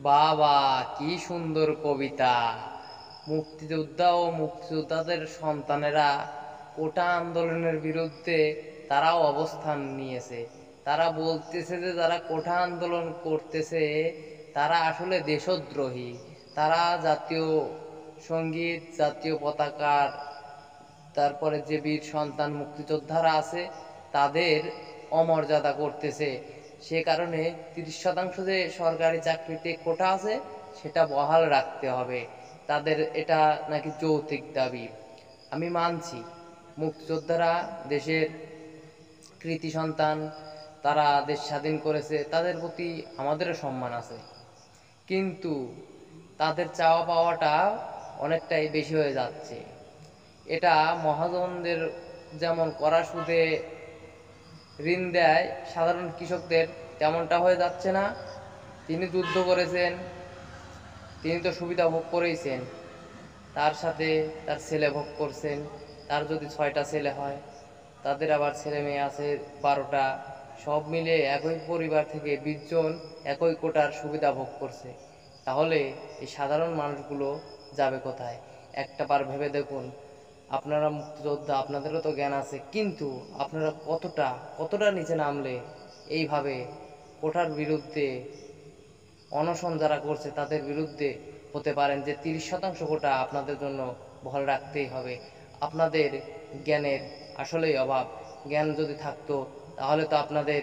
বাবা, কি সুন্দর কবিতা! মুক্তিযোদ্ধা ও মুক্তিযোদ্ধাদের সন্তানেরা কোটা আন্দোলনের বিরুদ্ধে তারাও অবস্থান নিয়েছে। তারা বলতেছে যে যারা কোটা আন্দোলন করতেছে তারা আসলে দেশদ্রোহী। তারা জাতীয় সঙ্গীত, জাতীয় পতাকার, তারপরে যে বীর সন্তান মুক্তিযোদ্ধারা আছে তাদের অমর্যাদা করতেছে। সে কারণে 30% যে সরকারি চাকরিতে কোটা আছে সেটা বহাল রাখতে হবে। তাদের এটা নাকি যৌক্তিক দাবি। আমি মানছি মুক্তিযোদ্ধারা দেশের কৃতি সন্তান, তারা দেশ স্বাধীন করেছে, তাদের প্রতি আমাদেরও সম্মান আছে। কিন্তু তাদের চাওয়া পাওয়াটা অনেকটাই বেশি হয়ে যাচ্ছে। এটা মহাজনদের যেমন কড়া সুদে ঋণ দেয় সাধারণ কৃষকদের, তেমনটা হয়ে যাচ্ছে না? তিনি যুদ্ধ করেছেন, তিনি তো সুবিধা ভোগ করেইছেন, তার সাথে তার ছেলে ভোগ করছেন। তার যদি 6টা ছেলে হয়, তাদের আবার ছেলে মেয়ে আছে 12টা, সব মিলে একই পরিবার থেকে 20 জন একই কোটার সুবিধা ভোগ করছে। তাহলে এই সাধারণ মানুষগুলো যাবে কোথায়? একটা বার ভেবে দেখুন। আপনারা মুক্তিযোদ্ধা, আপনাদেরও তো জ্ঞান আছে, কিন্তু আপনারা কতটা নিচে নামলে এইভাবে কোটার বিরুদ্ধে অনশন যারা করছে তাদের বিরুদ্ধে হতে পারেন যে 30% কোটা আপনাদের জন্য বহাল রাখতেই হবে। আপনাদের জ্ঞানের আসলেই অভাব। জ্ঞান যদি থাকতো তাহলে তো আপনাদের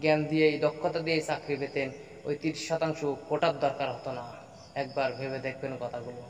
জ্ঞান দিয়েই, দক্ষতা দিয়েই চাকরি পেতেন। ওই 30% কোটার দরকার হতো না। একবার ভেবে দেখবেন কথাগুলো।